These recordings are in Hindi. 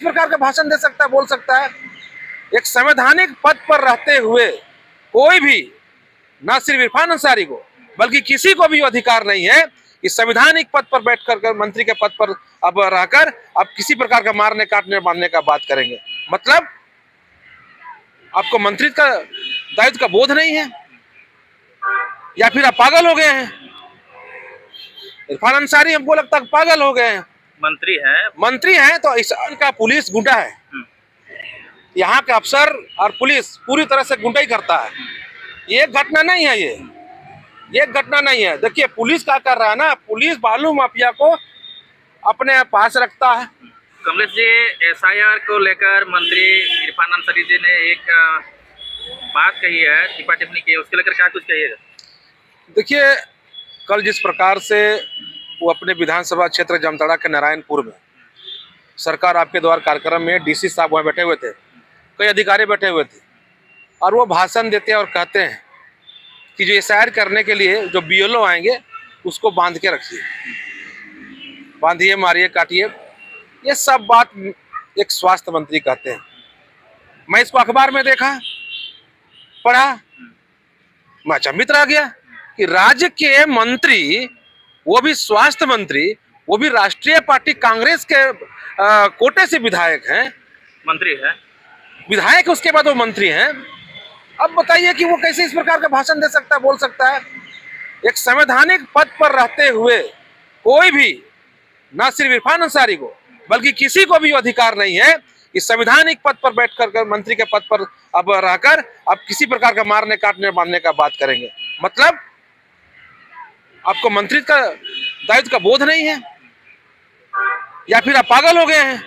इस प्रकार का भाषण दे सकता है, बोल सकता है। एक संवैधानिक पद पर रहते हुए कोई भी, ना सिर्फ इरफान अंसारी को बल्कि किसी को भी अधिकार नहीं है कि संवैधानिक पद पर बैठकर, मंत्री के पद पर अब रहकर अब किसी प्रकार का मारने काटने बांधने का बात करेंगे। मतलब आपको मंत्री का दायित्व का बोध नहीं है, या फिर आप पागल हो गए हैं? इरफान अंसारी हमको लगता है पागल हो गए हैं। मंत्री हैं तो इनका पुलिस गुंडा है, यहाँ के अफसर और पुलिस पूरी तरह से गुंडाई करता है। ये घटना नहीं है, ये घटना नहीं है। देखिए पुलिस क्या कर रहा है ना, पुलिस बालू माफिया को अपने पास रखता है। कमलेश जी, एसआईआर को लेकर मंत्री इरफान अंसारी जी ने एक बात कही है, टिप्पा टिप्पणी की है, उसके लेकर क्या कुछ कहिएगा? देखिए कल जिस प्रकार से वो अपने विधानसभा क्षेत्र जामताड़ा के नारायणपुर में सरकार आपके द्वार कार्यक्रम में डीसी साहब वहाँ बैठे हुए थे, कई अधिकारी बैठे हुए थे, और वो भाषण देते हैं और कहते हैं कि जो एसआईआर करने के लिए जो बीएलओ आएंगे उसको बांध के रखिए, बांधिए, मारिए, काटिए। ये सब बात एक स्वास्थ्य मंत्री कहते हैं। मैं इसको अखबार में देखा, पढ़ा, मैं अचंभित रह गया कि राज्य के मंत्री, वो भी स्वास्थ्य मंत्री, वो भी राष्ट्रीय पार्टी कांग्रेस के कोटे से विधायक हैं, मंत्री है, विधायक उसके बाद वो मंत्री हैं। अब बताइए कि वो कैसे इस प्रकार का भाषण दे सकता है, बोल सकता है? एक संवैधानिक पद पर रहते हुए कोई भी, ना सिर्फ इरफान अंसारी को बल्कि किसी को भी अधिकार नहीं है कि संवैधानिक पद पर बैठकर, मंत्री के पद पर अब रहकर अब किसी प्रकार का मारने काटने बांधने का बात करेंगे। मतलब आपको मंत्री का दायित्व का बोध नहीं है, या फिर आप पागल हो गए हैं?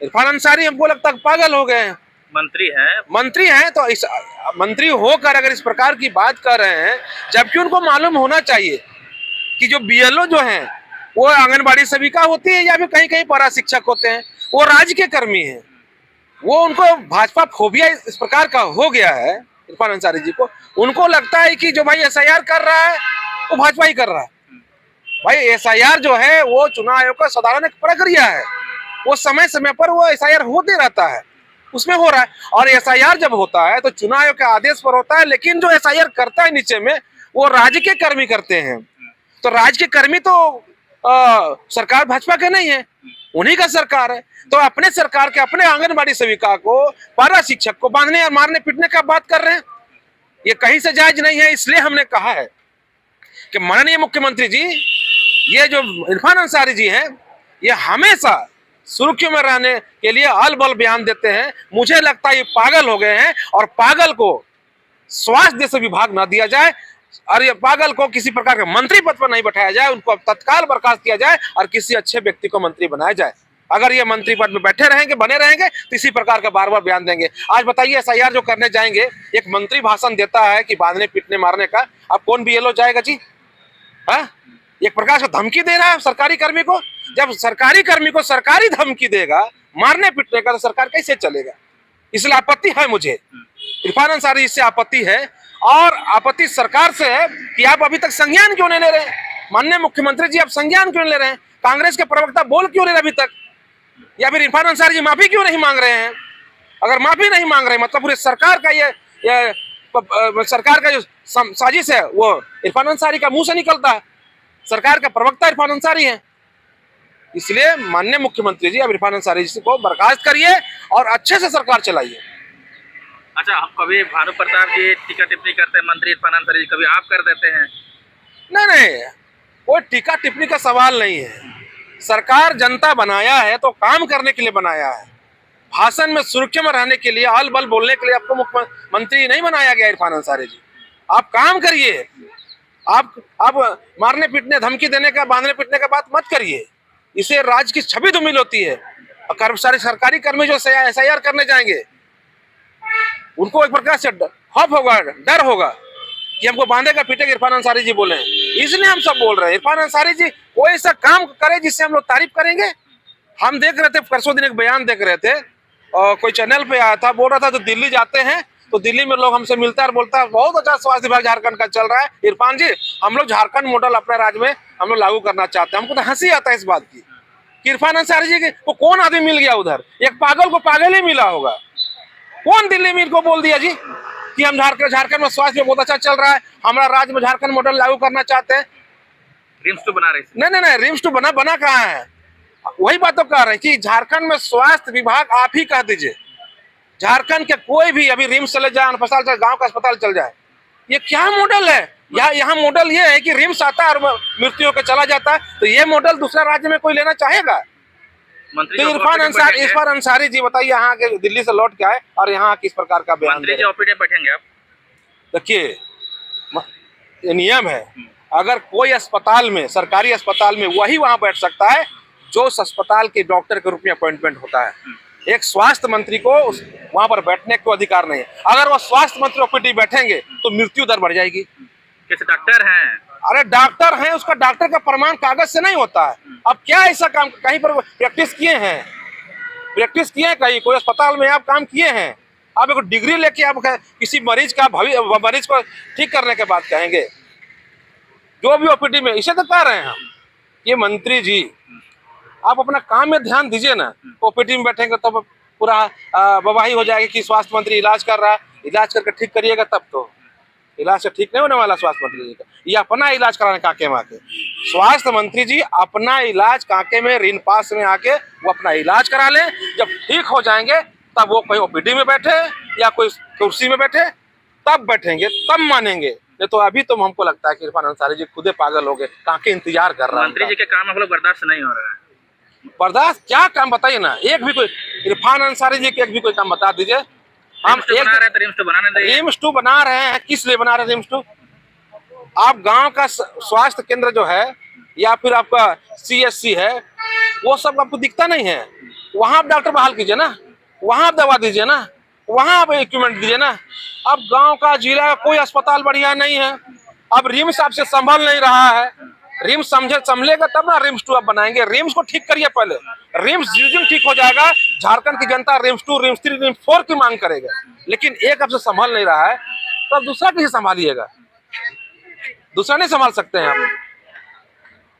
इरफान अंसारी हमको लगता है पागल हो गए हैं। मंत्री हैं तो इस मंत्री होकर अगर इस प्रकार की बात कर रहे हैं, जबकि उनको मालूम होना चाहिए कि जो बीएलओ जो हैं वो आंगनबाड़ी सेविका होती है या फिर कहीं कहीं पारा शिक्षक होते हैं, वो राज्य के कर्मी हैं। वो उनको भाजपा फोबिया इस प्रकार का हो गया है इरफान अंसारी जी को, उनको लगता है कि जो भाई एसआईआर कर रहा है वो भाजपा ही कर रहा है। भाई एसआईआर जो है वो चुनाव आयोग का साधारण एक प्रक्रिया है, वो समय समय पर वो एसआईआर होते रहता है, उसमें हो रहा है। और एसआईआर जब होता है तो चुनाव आयोग के आदेश पर होता है, लेकिन जो एसआईआर करता है नीचे में वो राज्य के कर्मी करते हैं। तो राज्य के कर्मी तो सरकार भाजपा के नहीं है, उन्हीं का सरकार है। तो अपने सरकार के अपने आंगनबाड़ी सेविका को, पारा शिक्षक को बांधने और मारने पीटने का बात कर रहे हैं, ये कहीं से जायज नहीं है। इसलिए हमने कहा है कि माननीय मुख्यमंत्री जी, ये जो इरफान अंसारी जी हैं, ये हमेशा सुर्खियों में रहने के लिए अल बल बयान देते हैं। मुझे लगता है ये पागल हो गए हैं, और पागल को स्वास्थ्य विभाग न दिया जाए, और ये पागल को किसी प्रकार के मंत्री पद पर नहीं बैठाया जाए, उनको तत्काल बर्खास्त किया जाए और किसी अच्छे व्यक्ति को मंत्री बनाया जाए। अगर ये मंत्री पद में बैठे रहेंगे, बने रहेंगे, तो इसी प्रकार का बार बार बयान देंगे। आज बताइए एसआईआर जो करने जाएंगे, एक मंत्री भाषण देता है कि बांधने पीटने मारने का, अब कौन बीएलओ जाएगा जी? हाँ, एक प्रकार से धमकी दे रहा है सरकारी कर्मी को। जब सरकारी कर्मी को सरकारी धमकी देगा मारने पीटने का, तो सरकार कैसे चलेगा? इसलिए आपत्ति है मुझे, इरफान अंसारी इससे आपत्ति है। और आपत्ति सरकार से है कि आप अभी तक संज्ञान क्यों नहीं ले रहे हैं? माननीय मुख्यमंत्री जी, आप संज्ञान क्यों नहीं ले रहे हैं? कांग्रेस के प्रवक्ता बोल क्यों नहीं रहे अभी तक? या फिर इरफान अंसारी जी माफी क्यों नहीं मांग रहे हैं? अगर माफी नहीं मांग रहे मतलब पूरे सरकार का ये सरकार का जो साजिश है वो इरफान अंसारी का मुंह से निकलता है। सरकार का प्रवक्ता इरफान अंसारी है। इसलिए माननीय मुख्यमंत्री जी, अब इरफान अंसारी जी को बर्खास्त करिए और अच्छे से सरकार चलाइए। अच्छा, हम कभी भानु प्रताप जी टीका टिप्पणी करते हैं, मंत्री इरफान अंसारी जी कभी आप कर देते हैं? नहीं, कोई टीका टिप्पणी का सवाल नहीं है। सरकार जनता बनाया है तो काम करने के लिए बनाया है, भाषण में सुर्खियों में रहने के लिए, अल बल बोलने के लिए आपको मुख्यमंत्री नहीं बनाया गया इरफान अंसारी जी। आप काम करिए, आप मारने पीटने, धमकी देने का, बांधने पीटने का बात मत करिए। इसे राज्य की छवि धूमिल होती है। कर्मचारी, सरकारी कर्मी जो एसआईआर करने जाएंगे, उनको एक प्रकार से खौफ होगा, डर होगा कि हमको बांधेगा पीटेगा इरफान अंसारी जी बोले। इसलिए हम सब बोल रहे हैं इरफान अंसारी जी कोई ऐसा काम करे जिससे हम लोग तारीफ करेंगे। हम देख रहे थे परसों दिन एक बयान देख रहे थे, और कोई चैनल पे आया था, बोल रहा था तो दिल्ली जाते हैं तो दिल्ली में लोग हमसे मिलता है और बोलता है बहुत अच्छा स्वास्थ्य विभाग झारखंड का चल रहा है। इरफान जी, हम लोग झारखंड मॉडल अपने राज्य में हम लोग लागू करना चाहते हैं। हमको तो हंसी आता है इस बात की। कि इरफान अंसारी जी को कौन आदमी मिल गया उधर, एक पागल को पागल ही मिला होगा। कौन दिल्ली में इनको बोल दिया जी कि हम झारखंड में स्वास्थ्य में बहुत अच्छा चल रहा है, हमारा राज्य में झारखंड मॉडल लागू करना चाहते हैं। रिम्स 2 बना रहे थे। नहीं, रिम्स 2 बना कहाँ है? वही बात तो कह रहे हैं कि झारखंड में स्वास्थ्य विभाग आप ही कह दीजिए, झारखंड के कोई भी अभी रिम्स चले जाए, अस्पताल चले, गांव का अस्पताल चल जाए, ये क्या मॉडल है? यहाँ मॉडल ये है कि रिम्स आता है और मृत्यु होकर चला जाता है, तो ये मॉडल दूसरा राज्य में कोई लेना चाहेगा? तो इरफान अंसारी जी बताइए, यहाँ के दिल्ली से लौट के आए और यहाँ किस प्रकार का बयान मंत्री जी ओपीडी बैठेंगे आप? देखिए, ये नियम है, अगर कोई अस्पताल में, सरकारी अस्पताल में वही वहां बैठ सकता है जो उस अस्पताल के डॉक्टर के रूप में अपॉइंटमेंट होता है। एक स्वास्थ्य मंत्री को वहां पर बैठने को अधिकार नहीं है। अगर वो स्वास्थ्य मंत्री ओपीडी बैठेंगे तो मृत्यु दर बढ़ जाएगी। कैसे डॉक्टर हैं? अरे डॉक्टर हैं, उसका डॉक्टर का प्रमाण कागज से नहीं होता है। अब क्या ऐसा काम कहीं पर प्रैक्टिस किए हैं कहीं कोई अस्पताल में आप काम किए हैं? आप एक डिग्री लेके आप किसी मरीज को ठीक करने के बाद कहेंगे जो भी ओपीडी में, इसे तो कह रहे हैं हम। ये मंत्री जी आप अपना काम में ध्यान दीजिए ना, ओपीडी में बैठेंगे तो पूरा बवाही हो जाएगी कि स्वास्थ्य मंत्री इलाज कर रहा है, इलाज करके ठीक करिएगा, तब तो इलाज से ठीक नहीं होने वाला स्वास्थ्य मंत्री जी का। ये अपना इलाज कराने कांके में आके, स्वास्थ्य मंत्री जी अपना इलाज कांके में ऋण पास में आके वो अपना इलाज करा लें, जब ठीक हो जाएंगे तब वो कोई ओपीडी में बैठे या कोई कुर्सी में बैठे, तब बैठेंगे, तब मानेंगे। नहीं तो अभी तो हमको लगता है कि इरफान अंसारी जी खुदे पागल हो गए, कांके इंतजार कर रहा है। मंत्री जी के काम हम लोग बर्दाश्त नहीं हो रहा है। बर्दाश्त क्या काम बताइए ना, एक भी कोई इरफान अंसारी जी के एक भी कोई काम बता दीजिए। हम रिम्स 2 बना रहे हैं, किस लिए बना रहे हैं रिम्स 2? आप गांव का स्वास्थ्य केंद्र जो है या फिर आपका CSC है, वो सब आपको दिखता नहीं है, वहां आप डॉक्टर बहाल कीजिए ना, वहां आप दवा दीजिए ना, वहां आप इक्विपमेंट दीजिए ना। अब गांव का जिला का कोई अस्पताल बढ़िया नहीं है, अब रिम्स आपसे संभल नहीं रहा है, रिम्स संभलेगा तब ना रिम्स 2 आप बनाएंगे। रिम्स को ठीक करिए पहले, रिम्स जिस दिन ठीक हो जाएगा झारखंड की जनता रिम्स 2, रिम्स 3, रिम्स 4 की मांग करेगा। लेकिन एक आपसे संभल नहीं रहा है तो अब दूसरा कैसे संभालिएगा? दूसरा नहीं संभाल सकते हैं आप।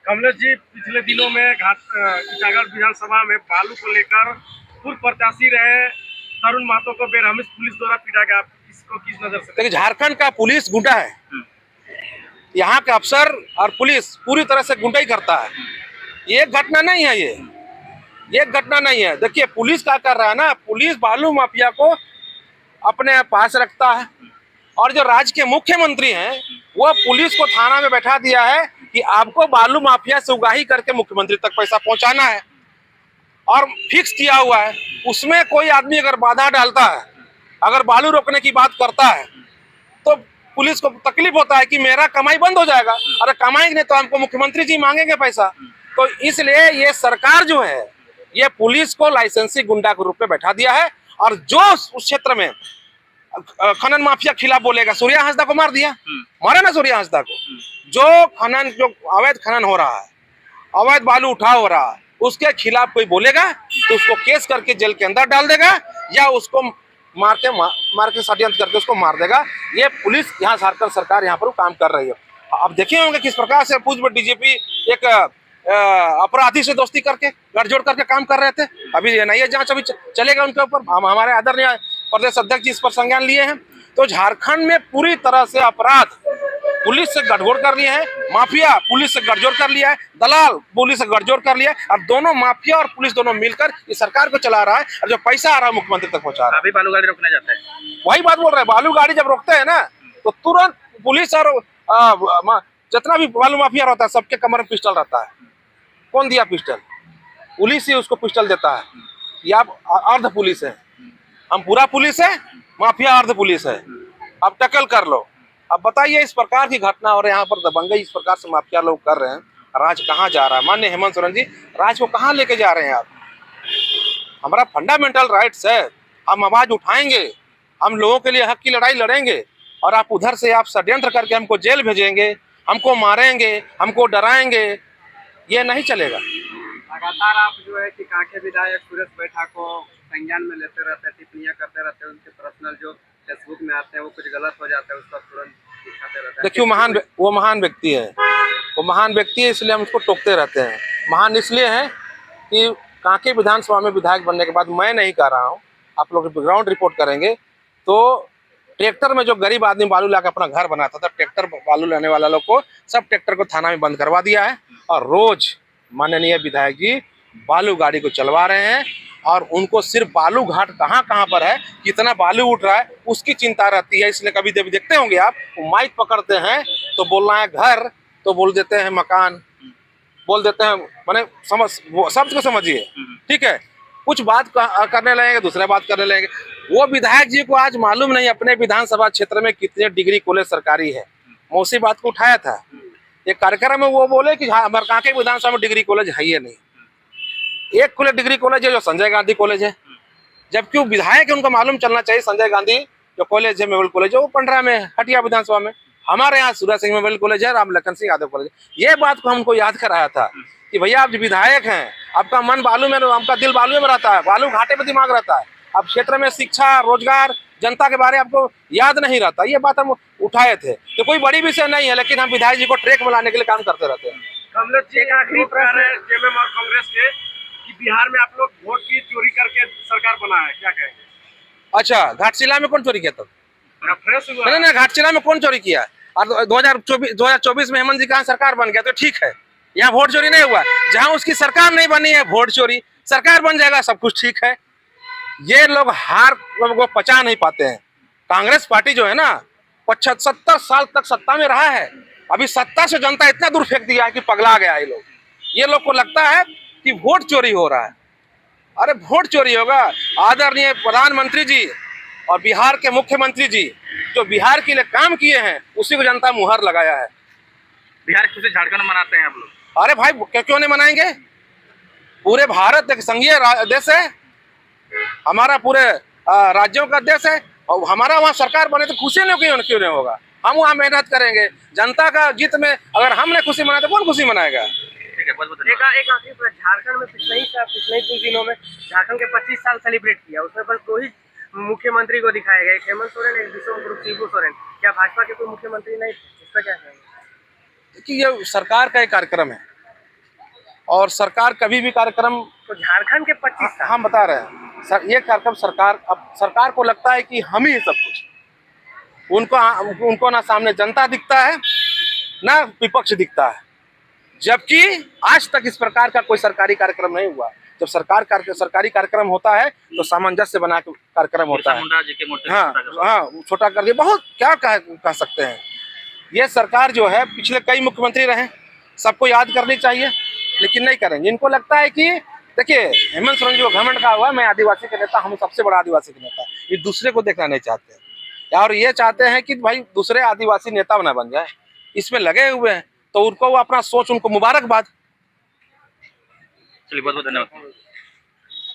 कमलेश जी, पिछले दिनों में टीटागढ़ विधानसभा में बालू को लेकर पूर्व प्रत्याशी रहे तरुण महतो को बेरहमी पुलिस द्वारा पीटा गया, इसको किस नजर से? देखिए, झारखंड का पुलिस गुंडा है, यहाँ के अफसर और पुलिस पूरी तरह से गुंडाई करता है। ये एक घटना नहीं है, ये एक घटना नहीं है। देखिए पुलिस क्या कर रहा है ना, पुलिस बालू माफिया को अपने पास रखता है और जो राज्य के मुख्यमंत्री हैं वो पुलिस को थाना में बैठा दिया है कि आपको बालू माफिया से उगाही करके मुख्यमंत्री तक पैसा पहुंचाना है और फिक्स किया हुआ है। उसमें कोई आदमी अगर बाधा डालता है, अगर बालू रोकने की बात करता है, तो पुलिस को तकलीफ होता है कि मेरा कमाई बंद हो जाएगा। अरे कमाई नहीं तो हमको मुख्यमंत्री जी मांगेंगे पैसा। तो इसलिए ये सरकार जो है ये पुलिस को लाइसेंसी गुंडा के रूप में बैठा दिया है और जो उस क्षेत्र में खनन माफिया खिलाफ बोलेगा, सूर्या हांसदा को मार दिया, मारा ना सूर्या हांसदा को। जो अवैध खनन हो रहा है, अवैध बालू उठाव हो रहा है, उसके खिलाफ कोई बोलेगा तो उसको केस करके जेल के अंदर डाल देगा या उसको मार के षड्यंत्र करके उसको मार देगा। ये पुलिस यहाँ झारखंड सरकार यहाँ पर काम कर रही है। अब देखे होंगे किस प्रकार से पूर्व DGP एक अपराधी से दोस्ती करके गठजोड़ करके काम कर रहे थे। अभी NIA जांच अभी चलेगा उनके ऊपर। हम हमारे आदरणीय प्रदेश अध्यक्ष जी इस पर संज्ञान लिए हैं। तो झारखंड में पूरी तरह से अपराध पुलिस से गठजोड़ कर लिए हैं, माफिया पुलिस से गठजोड़ कर लिया है, दलाल पुलिस से गठजोड़ कर लिया है और दोनों माफिया और पुलिस दोनों मिलकर इस सरकार को चला रहा है और जो पैसा आ रहा है मुख्यमंत्री तक पहुंचा रहा है। अभी बालू गाड़ी रोकने जाते हैं, वही बात बोल रहे हैं। बालू गाड़ी जब रोकते हैं ना तो तुरंत पुलिस और जितना भी बालू माफिया रहता है सबके कमर में पिस्टल रहता है। कौन दिया पिस्टल? पुलिस ही उसको पिस्टल देता है। ये आप अर्ध पुलिस है, हम पूरा पुलिस है, माफिया अर्ध पुलिस है। अब टक्कर कर लो। अब बताइए इस प्रकार की घटना और यहाँ पर दबंगई इस प्रकार से माफिया लोग कर रहे हैं, राज कहाँ जा रहा है? माननीय हेमंत सोरेन जी, राज को कहाँ लेके जा रहे हैं आप? हमारा फंडामेंटल राइट्स है, हम आवाज उठाएंगे, हम लोगों के लिए हक की लड़ाई लड़ेंगे और आप उधर से आप षड्यंत्र करके हमको जेल भेजेंगे, हमको मारेंगे, हमको डराएंगे, ये नहीं चलेगा। लगातार आप जो है कि कांके विधायक सुरेश बैठा को संज्ञान में लेते रहते हैं, टिप्पणियां करते रहते हैं, उनके पर्सनल जो फेसबुक में आते हैं वो कुछ गलत हो जाता है उसका तुरंत दिखाते रहते हैं। देखिए वो महान व्यक्ति है, वो महान व्यक्ति है, इसलिए हम उसको टोकते रहते हैं। महान इसलिए है कि कांके विधानसभा में विधायक बनने के बाद, मैं नहीं कह रहा हूँ, आप लोग ग्राउंड रिपोर्ट करेंगे तो ट्रैक्टर में जो गरीब आदमी बालू लाकर अपना घर बनाता था, ट्रैक्टर बालू लेने वाला लोग को सब ट्रैक्टर को थाना में बंद करवा दिया है और रोज माननीय विधायक जी बालू गाड़ी को चलवा रहे हैं और उनको सिर्फ बालू घाट कहाँ कहाँ पर है, कितना बालू उठ रहा है, उसकी चिंता रहती है। इसलिए कभी कभी देखते होंगे आप, वो माइक पकड़ते हैं तो बोलना है घर तो बोल देते हैं मकान, बोल देते हैं, माने समझ शब्द को समझिए, ठीक है। कुछ बात करने लगेंगे, दूसरा बात करने लगेंगे। वो विधायक जी को आज मालूम नहीं अपने विधानसभा क्षेत्र में कितने डिग्री कॉलेज सरकारी है। मैं उसी बात को उठाया था एक कार्यक्रम में, वो बोले कि हाँ हमारे कांके विधानसभा में डिग्री कॉलेज है ही नहीं। एक कॉलेज डिग्री कॉलेज है जो संजय गांधी कॉलेज है, जबकि वो विधायक है, उनको मालूम चलना चाहिए संजय गांधी जो कॉलेज है, मेमोरियल कॉलेज है, वो पंडरा में है, हटिया विधानसभा में। हमारे यहाँ सूरज सिंह मेमोरियल कॉलेज है, राम लखन सिंह यादव कॉलेज। ये बात को हमको याद कराया था कि भैया आप विधायक हैं, आपका मन बालू में, आपका दिल बालू में रहता है, बालू घाटे में दिमाग रहता है। अब क्षेत्र में शिक्षा, रोजगार, जनता के बारे में आपको याद नहीं रहता। ये बात हम उठाए थे, तो कोई बड़ी विषय नहीं है, लेकिन हम विधायक जी को ट्रैक में लाने के लिए काम करते रहते हैं। कमलेश जी, एक आखिरी प्रश्न है जेएमएम और कांग्रेस के कि बिहार में आप लोग वोट की चोरी करके सरकार बनाया है, क्या कहेंगे? अच्छा, घाटशिला में कौन चोरी किया था? फ्रेश हुआ नहीं, घाटशिला में कौन चोरी किया? और 2024 में हेमंत जी कहाँ सरकार बन गया तो ठीक है, यहाँ वोट चोरी नहीं हुआ। जहाँ उसकी सरकार नहीं बनी है वोट चोरी, सरकार बन जाएगा सब कुछ ठीक है। ये लोग हार को पचा नहीं पाते हैं। कांग्रेस पार्टी जो है ना 75 साल तक सत्ता में रहा है, अभी सत्ता से जनता इतना दूर फेंक दिया है कि पगला गया है लोग। ये लोग को लगता है कि वोट चोरी हो रहा है। अरे वोट चोरी होगा? आदरणीय प्रधानमंत्री जी और बिहार के मुख्यमंत्री जी जो बिहार के लिए काम किए हैं उसी को जनता मुहर लगाया है। बिहार की खुशी झारखंड मनाते हैं आप लोग? अरे भाई क्यों नहीं मनाएंगे? पूरे भारत एक संघीय देश है, हमारा पूरे राज्यों का देश है और हमारा वहाँ सरकार बने तो खुशी नहीं क्यों नहीं होगा। हम वहाँ मेहनत करेंगे, जनता का जीत में अगर हमने खुशी मनाए तो कौन खुशी मनाएगा? ठीक है, बहुत बहुत एक आखिरी प्रश्न, झारखंड में पिछले ही कुछ दिनों में झारखंड के 25 साल सेलिब्रेट किया, उसमें बस 2 ही मुख्यमंत्री को दिखाया गया, हेमंत सोरेन, एक विश्व शिबू सोरेन। क्या भाजपा के कोई मुख्यमंत्री नहीं? इस पर क्या कहेंगे? कि ये सरकार का एक कार्यक्रम है और सरकार कभी भी कार्यक्रम, तो झारखंड के 25 साल हम बता रहे हैं सर, ये कार्यक्रम सरकार को लगता है कि हम ही सब कुछ। उनको ना सामने जनता दिखता है ना विपक्ष दिखता है, जबकि आज तक इस प्रकार का कोई सरकारी कार्यक्रम नहीं हुआ। जब सरकारी कार्यक्रम होता है तो सामंजस्य बना के कार्यक्रम होता है। हाँ, छोटा कर दिया, बहुत क्या कह सकते हैं। ये सरकार जो है पिछले कई मुख्यमंत्री रहे, सबको याद करनी चाहिए, लेकिन नहीं करेंगे। इनको लगता है कि देखिए हेमंत सोरेन जो घमंड का हुआ, मैं आदिवासी का नेता, हम सबसे बड़ा आदिवासी का नेता, ये दूसरे को देखना नहीं चाहते और ये चाहते हैं कि भाई दूसरे आदिवासी नेता ना बन जाए, इसमें लगे हुए हैं। तो उनको वो अपना सोच, उनको मुबारकबाद। चलिए, बहुत बहुत धन्यवाद।